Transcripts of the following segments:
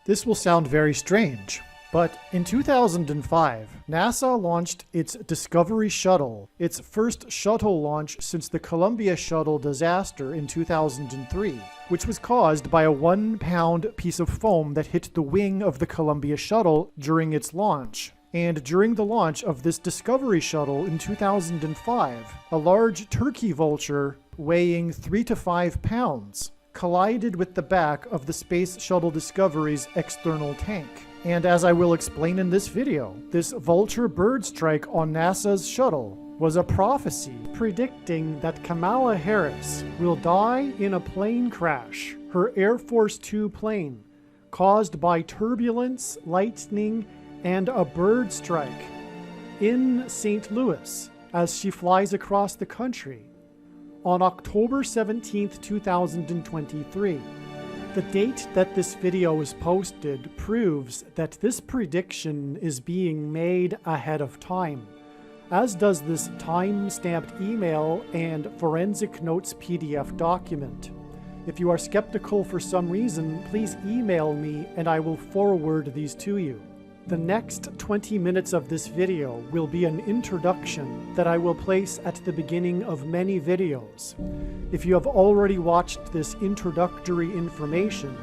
This will sound very strange, but in 2005, NASA launched its Discovery Shuttle, its first shuttle launch since the Columbia Shuttle disaster in 2003, which was caused by a 1-pound piece of foam that hit the wing of the Columbia Shuttle during its launch. And during the launch of this Discovery Shuttle in 2005, a large turkey vulture weighing 3 to 5 pounds collided with the back of the Space Shuttle Discovery's external tank. And as I will explain in this video, this vulture bird strike on NASA's shuttle was a prophecy predicting that Kamala Harris will die in a plane crash, her Air Force Two plane, caused by turbulence, lightning, and a bird strike in St. Louis as she flies across the country on October 17th, 2023. The date that this video is posted proves that this prediction is being made ahead of time, as does this time-stamped email and forensic notes PDF document. If you are skeptical for some reason, please email me and I will forward these to you. The next 20 minutes of this video will be an introduction that I will place at the beginning of many videos. If you have already watched this introductory information,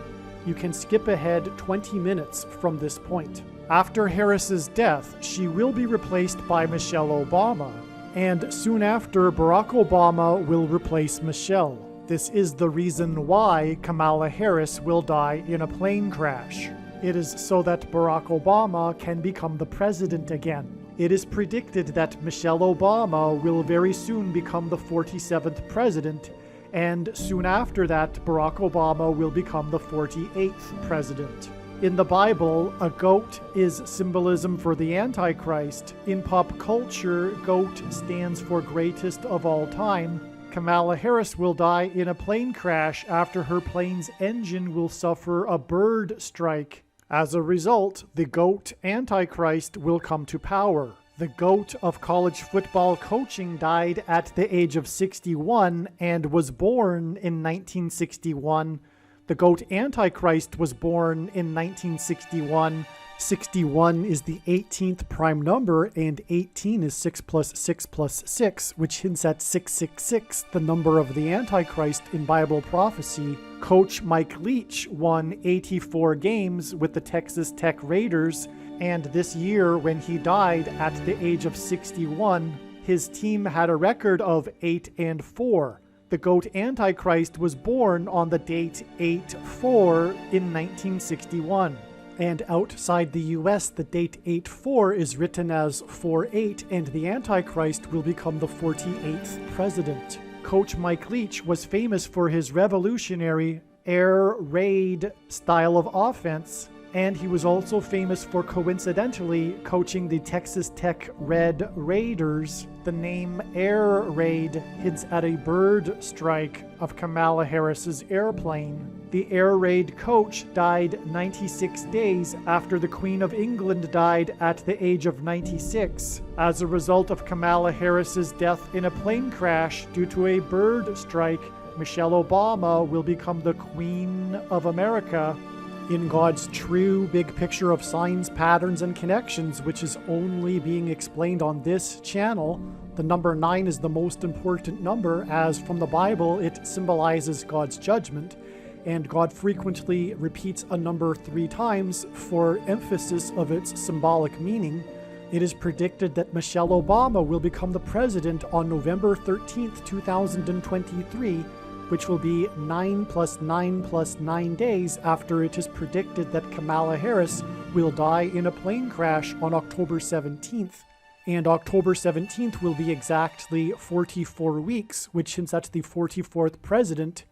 you can skip ahead 20 minutes from this point. After Harris's death, she will be replaced by Michelle Obama, and soon after, Barack Obama will replace Michelle. This is the reason why Kamala Harris will die in a plane crash. It is so that Barack Obama can become the president again. It is predicted that Michelle Obama will very soon become the 47th president, and soon after that, Barack Obama will become the 48th president. In the Bible, a goat is symbolism for the Antichrist. In pop culture, goat stands for greatest of all time. Kamala Harris will die in a plane crash after her plane's engine will suffer a bird strike. As a result, the GOAT Antichrist will come to power. The GOAT of college football coaching died at the age of 61 and was born in 1961. The GOAT Antichrist was born in 1961. 61 is the 18th prime number, and 18 is 6 plus 6 plus 6, which hints at 666, the number of the Antichrist in Bible prophecy. Coach Mike Leach won 84 games with the Texas Tech Raiders, and this year, when he died at the age of 61, his team had a record of 8-4. The GOAT Antichrist was born on the date 8-4 in 1961. And outside the US, the date 8-4 is written as 4-8, and the Antichrist will become the 48th president. Coach Mike Leach was famous for his revolutionary air raid style of offense, and he was also famous for coincidentally coaching the Texas Tech Red Raiders. The name Air Raid hints at a bird strike of Kamala Harris's airplane. The Air Raid coach died 96 days after the Queen of England died at the age of 96, as a result of Kamala Harris's death in a plane crash due to a bird strike. Michelle Obama will become the Queen of America. In God's true big picture of signs, patterns, and connections, which is only being explained on this channel, the number 9 is the most important number, as from the Bible it symbolizes God's judgment, and God frequently repeats a number 3 times for emphasis of its symbolic meaning. It is predicted that Michelle Obama will become the president on November 13th, 2023, which will be 9 plus 9 plus 9 days after it is predicted that Kamala Harris will die in a plane crash on October 17th. And October 17th will be exactly 44 weeks, which hints at the 44th president,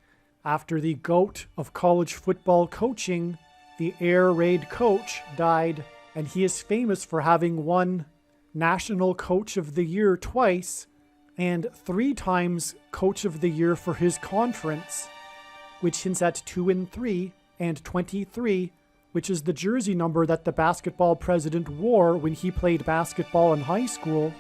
after the GOAT of college football coaching, the Air Raid coach, died. And he is famous for having won National Coach of the Year twice, and 3 times Coach of the Year for his conference, which hints at 2 and 3, and 23, which is the jersey number that the basketball president wore when he played basketball in high school.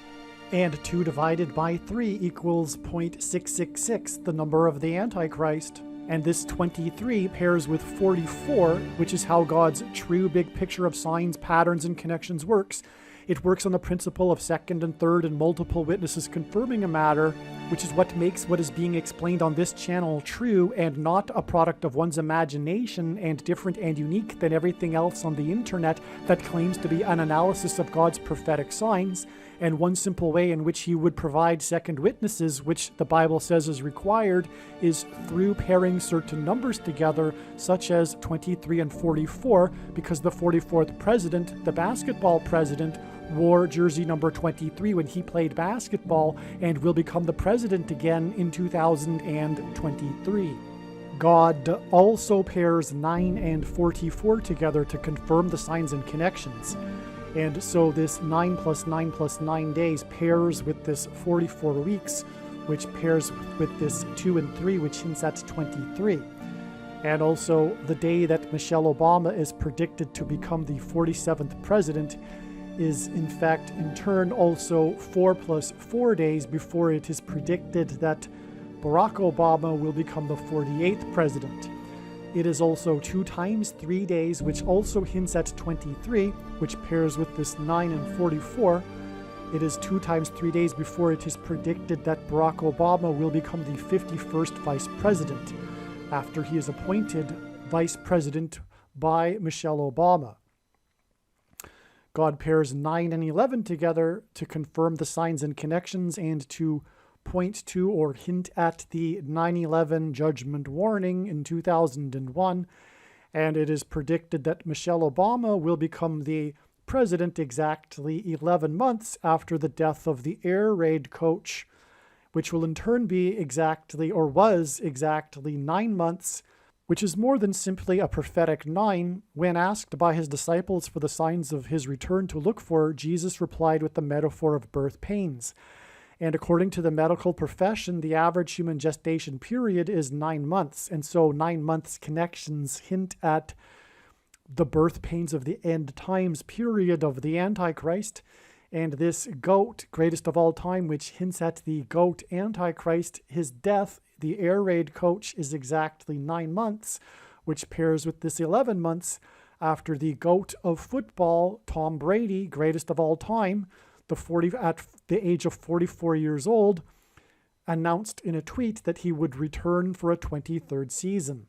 And 2 divided by 3 equals 0.666, the number of the Antichrist. And this 23 pairs with 44, which is how God's true big picture of signs, patterns, and connections works. It works on the principle of second and third and multiple witnesses confirming a matter, which is what makes what is being explained on this channel true and not a product of one's imagination and different and unique than everything else on the internet that claims to be an analysis of God's prophetic signs. And one simple way in which he would provide second witnesses, which the Bible says is required, is through pairing certain numbers together, such as 23 and 44, because the 44th president, the basketball president, wore jersey number 23 when he played basketball and will become the president again in 2023. God also pairs 9 and 44 together to confirm the signs and connections. And so this 9 plus 9 plus 9 days pairs with this 44 weeks, which pairs with this 2 and 3, which hints at 23. And also the day that Michelle Obama is predicted to become the 47th president is in fact in turn also 4 plus 4 days before it is predicted that Barack Obama will become the 48th president. It is also 2 times 3 days, which also hints at 23, which pairs with this 9 and 44. It is 2 times 3 days before it is predicted that Barack Obama will become the 51st vice president, after he is appointed vice president by Michelle Obama. God pairs 9 and 11 together to confirm the signs and connections and to point to or hint at the 9/11 judgment warning in 2001, and it is predicted that Michelle Obama will become the president exactly 11 months after the death of the air raid coach, which will in turn be exactly, or was exactly 9 months, which is more than simply a prophetic 9. When asked by his disciples for the signs of his return to look for, Jesus replied with the metaphor of birth pains. And according to the medical profession, the average human gestation period is 9 months. And so 9 months connections hint at the birth pains of the end times period of the Antichrist. And this goat, greatest of all time, which hints at the goat Antichrist, his death, the air raid coach, is exactly 9 months, which pairs with this 11 months after the goat of football, Tom Brady, greatest of all time, at the age of 44 years old, announced in a tweet that he would return for a 23rd season.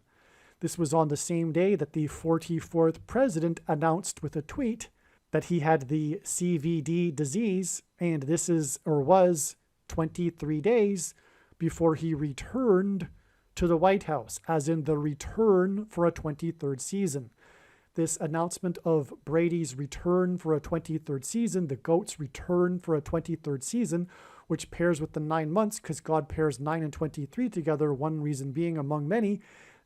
This was on the same day that the 44th president announced with a tweet that he had the CVD disease, and this is or was 23 days before he returned to the White House, as in the return for a 23rd season. This announcement of Brady's return for a 23rd season, the GOAT's return for a 23rd season, which pairs with the 9 months because God pairs 9 and 23 together, one reason being among many,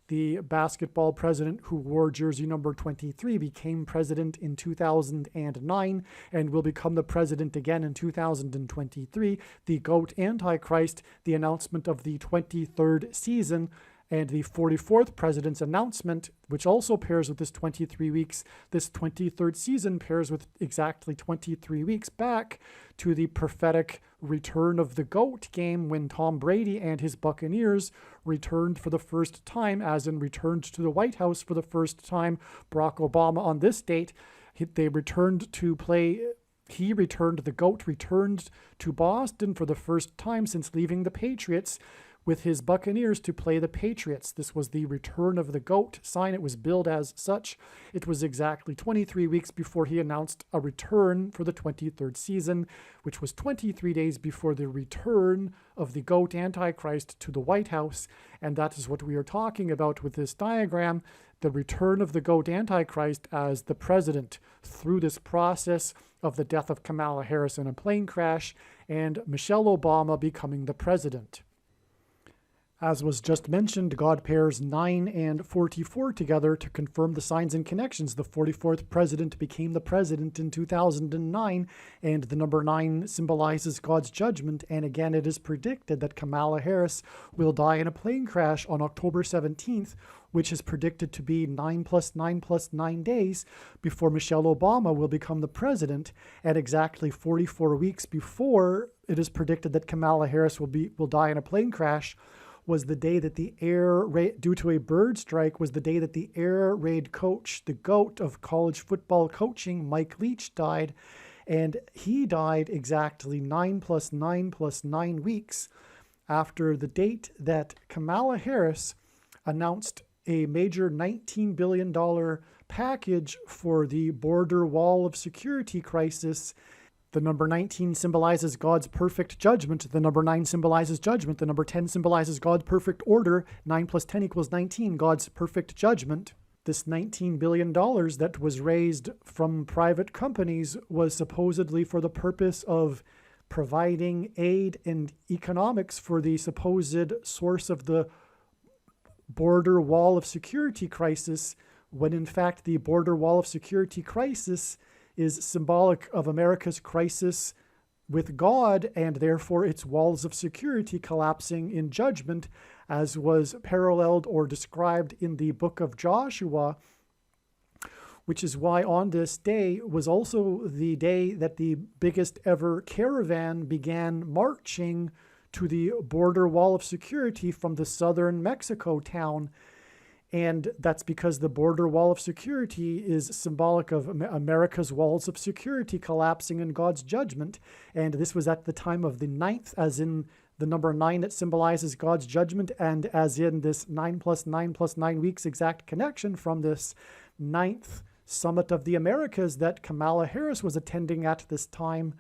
the basketball president who wore jersey number 23 became president in 2009 and will become the president again in 2023. The GOAT Antichrist, the announcement of the 23rd season, and the 44th president's announcement, which also pairs with this 23 weeks, this 23rd season pairs with exactly 23 weeks back to the prophetic return of the GOAT game when Tom Brady and his Buccaneers returned for the first time, as in returned to the White House for the first time. Barack Obama on this date, they returned to play. The GOAT returned to Boston for the first time since leaving the Patriots with his Buccaneers to play the Patriots. This was the return of the GOAT sign. It was billed as such. It was exactly 23 weeks before he announced a return for the 23rd season, which was 23 days before the return of the GOAT Antichrist to the White House. And that is what we are talking about with this diagram, the return of the GOAT Antichrist as the president through this process of the death of Kamala Harris in a plane crash and Michelle Obama becoming the president. As was just mentioned, God pairs 9 and 44 together to confirm the signs and connections. The 44th president became the president in 2009, and the number 9 symbolizes God's judgment. And again, it is predicted that Kamala Harris will die in a plane crash on October 17th, which is predicted to be 9 plus 9 plus 9 days before Michelle Obama will become the president, and exactly 44 weeks before it is predicted that Kamala Harris will die in a plane crash. was the day that due to a bird strike, was the day that the air raid coach, the GOAT of college football coaching, Mike Leach, died. And he died exactly 9 + 9 + 9 weeks after the date that Kamala Harris announced a major $19 billion package for the border wall of security crisis. The number 19 symbolizes God's perfect judgment. The number 9 symbolizes judgment. The number 10 symbolizes God's perfect order. 9 + 10 = 19, God's perfect judgment. This $19 billion that was raised from private companies was supposedly for the purpose of providing aid and economics for the supposed source of the border wall of security crisis, when in fact the border wall of security crisis is symbolic of America's crisis with God, and therefore its walls of security collapsing in judgment, as was paralleled or described in the book of Joshua, which is why on this day was also the day that the biggest ever caravan began marching to the border wall of security from the southern Mexico town. And that's because the border wall of security is symbolic of America's walls of security collapsing in God's judgment. And this was at the time of the 9th, as in the number 9 that symbolizes God's judgment, and as in this 9 + 9 + 9 weeks exact connection from this 9th Summit of the Americas that Kamala Harris was attending at this time.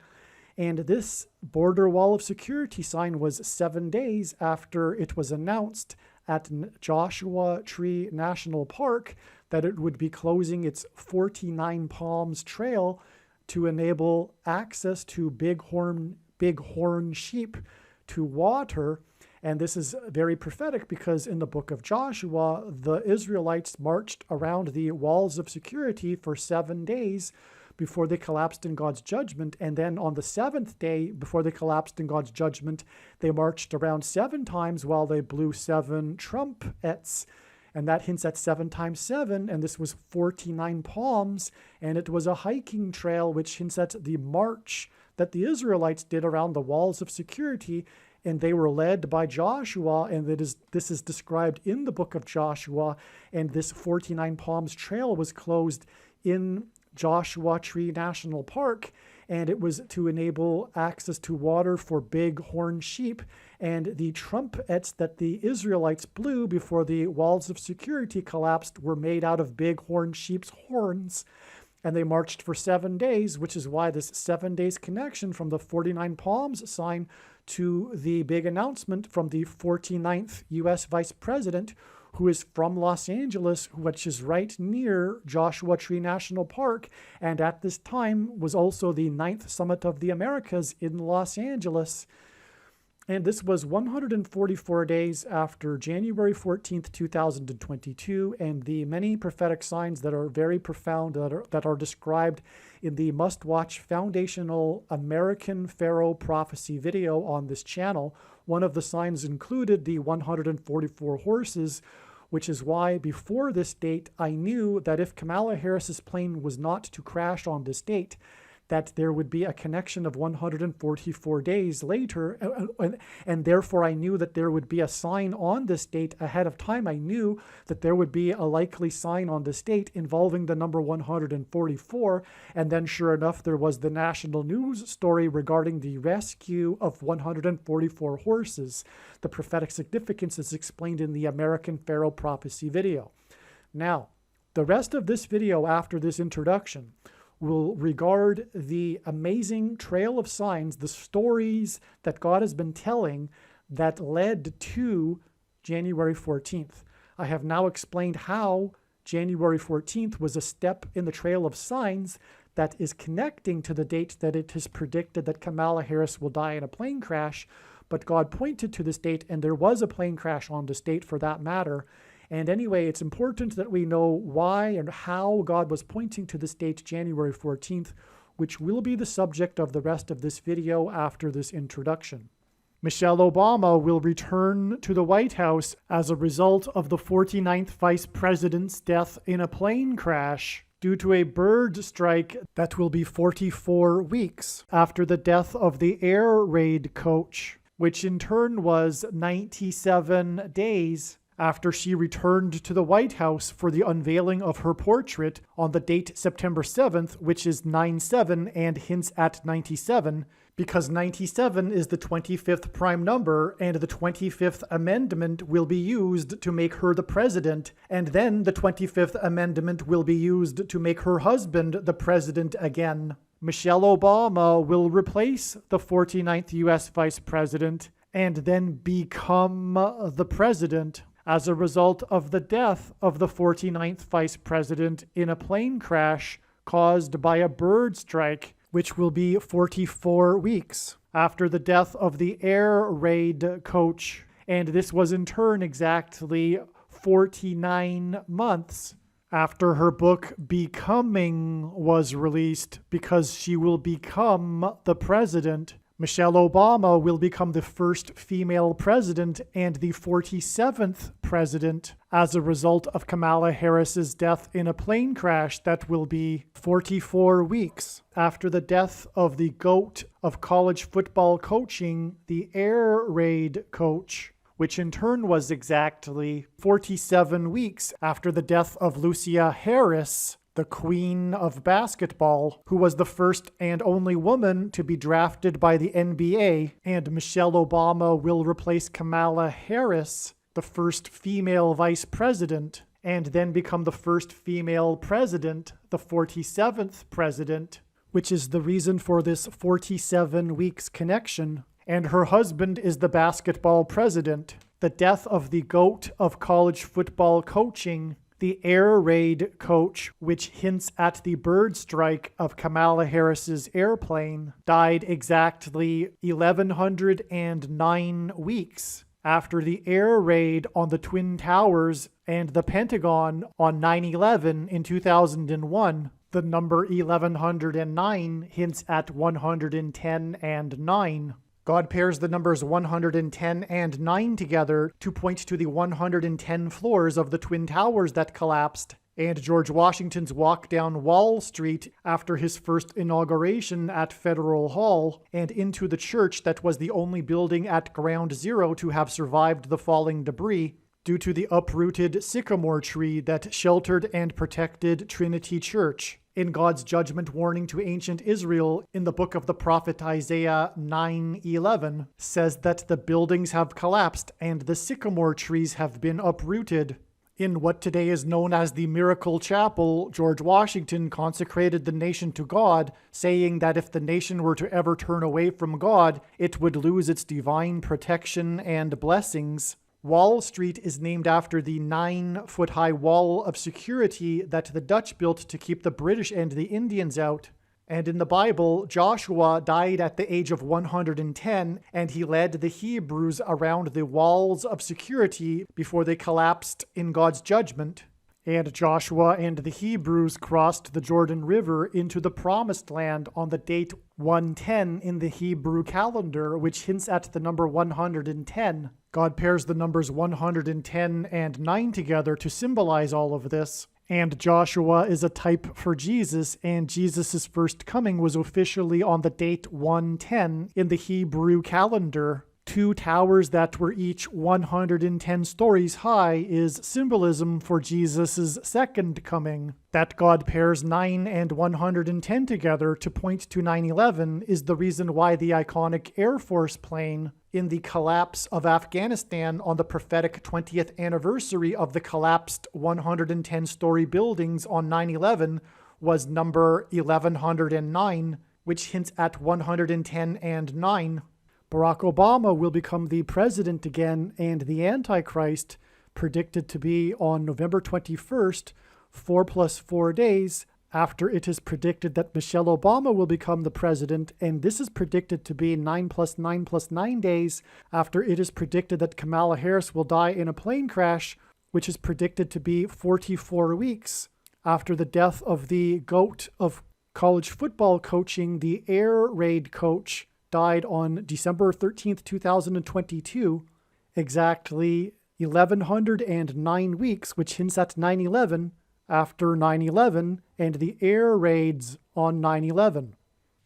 And this border wall of security sign was 7 days after it was announced at Joshua Tree National Park that it would be closing its 49 Palms Trail to enable access to bighorn sheep to water. And this is very prophetic because in the book of Joshua, the Israelites marched around the walls of security for 7 days before they collapsed in God's judgment. And then on the 7th day, before they collapsed in God's judgment, they marched around 7 times while they blew 7 trumpets. And that hints at 7 times 7, and this was 49 palms, and it was a hiking trail, which hints at the march that the Israelites did around the walls of security, and they were led by Joshua, and this is described in the book of Joshua, and this 49 Palms Trail was closed in Joshua Tree National Park, and it was to enable access to water for bighorn sheep. And the trumpets that the Israelites blew before the walls of security collapsed were made out of bighorn sheep's horns. And they marched for 7 days, which is why this 7 days connection from the 49 Palms sign to the big announcement from the 49th U.S. Vice President, who is from Los Angeles, which is right near Joshua Tree National Park, and at this time was also the 9th Summit of the Americas in Los Angeles. And this was 144 days after January 14th, 2022, and the many prophetic signs that are very profound that are described in the must-watch foundational American Pharaoh prophecy video on this channel. One of the signs included the 144 horses, which is why before this date I knew that if Kamala Harris's plane was not to crash on this date, that there would be a connection of 144 days later, and therefore I knew that there would be a sign on this date ahead of time. I knew that there would be a likely sign on this date involving the number 144, and then sure enough there was the national news story regarding the rescue of 144 horses. The prophetic significance is explained in the American Pharaoh prophecy video. Now, the rest of this video after this introduction will regard the amazing trail of signs, the stories that God has been telling that led to January 14th. I have now explained how January 14th was a step in the trail of signs that is connecting to the date that it is predicted that Kamala Harris will die in a plane crash, but God pointed to this date, and there was a plane crash on this date for that matter. And anyway, it's important that we know why and how God was pointing to this date, January 14th, which will be the subject of the rest of this video after this introduction. Michelle Obama will return to the White House as a result of the 49th Vice President's death in a plane crash due to a bird strike that will be 44 weeks after the death of the air raid coach. which in turn was 97 days after she returned to the White House for the unveiling of her portrait on the date September 7th, which is 9/7 and hints at 97, because 97 is the 25th prime number, and the 25th Amendment will be used to make her the president, and then the 25th Amendment will be used to make her husband the president again. Michelle Obama will replace the 49th U.S. Vice President and then become the president as a result of the death of the 49th Vice President in a plane crash caused by a bird strike, which will be 44 weeks after the death of the air raid coach. And this was in turn exactly 49 months after her book Becoming was released, because she will become the president. Michelle Obama will become the first female president and the 47th president as a result of Kamala Harris's death in a plane crash that will be 44 weeks after the death of the GOAT of college football coaching, the air raid coach, which in turn was exactly 47 weeks after the death of Lucia Harris, the queen of basketball, who was the first and only woman to be drafted by the NBA, and Michelle Obama will replace Kamala Harris, the first female vice president, and then become the first female president, the 47th president, which is the reason for this 47 weeks connection. And her husband is the basketball president. The death of the GOAT of college football coaching, the air raid coach, which hints at the bird strike of Kamala Harris's airplane, died exactly 1,109 weeks after the air raid on the Twin Towers and the Pentagon on 9/11 in 2001. The number 1,109 hints at 110 and 9. God pairs the numbers 110 and 9 together to point to the 110 floors of the Twin Towers that collapsed, and George Washington's walk down Wall Street after his first inauguration at Federal Hall, and into the church that was the only building at Ground Zero to have survived the falling debris, due to the uprooted sycamore tree that sheltered and protected Trinity Church. In God's judgment warning to ancient Israel in the book of the prophet Isaiah 9:11 says that the buildings have collapsed and the sycamore trees have been uprooted. In what today is known as the Miracle Chapel, George Washington consecrated the nation to God, saying that if the nation were to ever turn away from God, it would lose its divine protection and blessings. Wall Street is named after the 9-foot-high wall of security that the Dutch built to keep the British and the Indians out. And in the Bible, Joshua died at the age of 110, and he led the Hebrews around the walls of security before they collapsed in God's judgment. And Joshua and the Hebrews crossed the Jordan River into the Promised Land on the date 110 in the Hebrew calendar, which hints at the number 110. God pairs the numbers 110 and 9 together to symbolize all of this. And Joshua is a type for Jesus, and Jesus' first coming was officially on the date 110 in the Hebrew calendar. 2 towers that were each 110 stories high is symbolism for Jesus' second coming. That God pairs 9 and 110 together to point to 9/11 is the reason why the iconic Air Force plane in the collapse of Afghanistan on the prophetic 20th anniversary of the collapsed 110-story buildings on 9/11 was number 1109, which hints at 110 and 9. Barack Obama will become the president again, and the Antichrist, predicted to be on November 21st, 4 + 4 days, after it is predicted that Michelle Obama will become the president, and this is predicted to be 9 + 9 + 9 days, after it is predicted that Kamala Harris will die in a plane crash, which is predicted to be 44 weeks, after the death of the GOAT of college football coaching, the air raid coach, died on December 13th, 2022, exactly 1,109 weeks, which hints at 9/11, after 9/11 and the air raids on 9/11.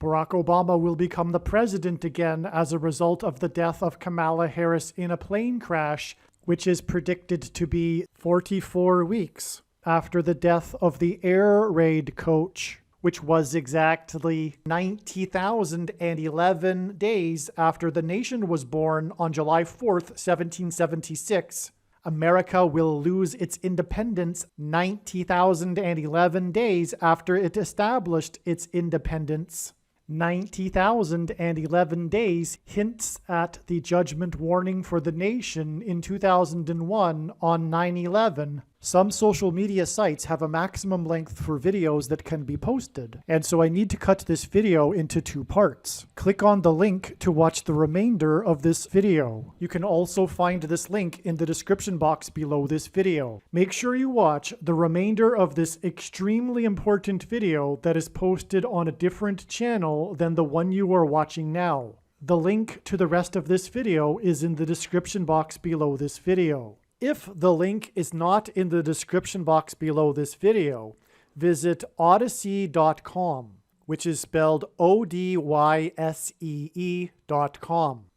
Barack Obama will become the president again as a result of the death of Kamala Harris in a plane crash, which is predicted to be 44 weeks after the death of the air raid coach, which was exactly 90,011 days after the nation was born on July 4th, 1776. America will lose its independence 90,011 days after it established its independence. 90,011 days hints at the judgment warning for the nation in 2001 on 9/11. Some social media sites have a maximum length for videos that can be posted, and so I need to cut this video into 2 parts. Click on the link to watch the remainder of this video. You can also find this link in the description box below this video. Make sure you watch the remainder of this extremely important video that is posted on a different channel than the one you are watching now. The link to the rest of this video is in the description box below this video. If the link is not in the description box below this video, visit odyssey.com, which is spelled ODYSEE.com.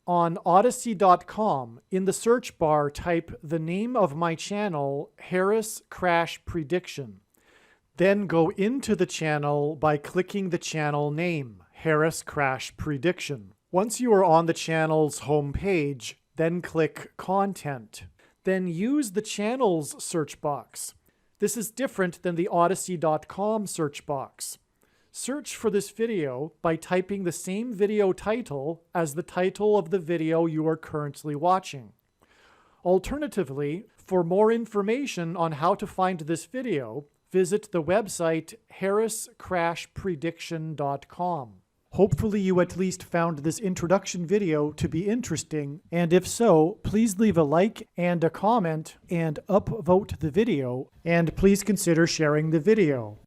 On odyssey.com, in the search bar, type the name of my channel, Harris Crash Prediction. Then go into the channel by clicking the channel name, Harris Crash Prediction. Once you are on the channel's homepage, then click Content. Then use the channel's search box. This is different than the odyssey.com search box. Search for this video by typing the same video title as the title of the video you are currently watching. Alternatively, for more information on how to find this video, visit the website harriscrashprediction.com. Hopefully you at least found this introduction video to be interesting, and if so, please leave a like and a comment and upvote the video, and please consider sharing the video.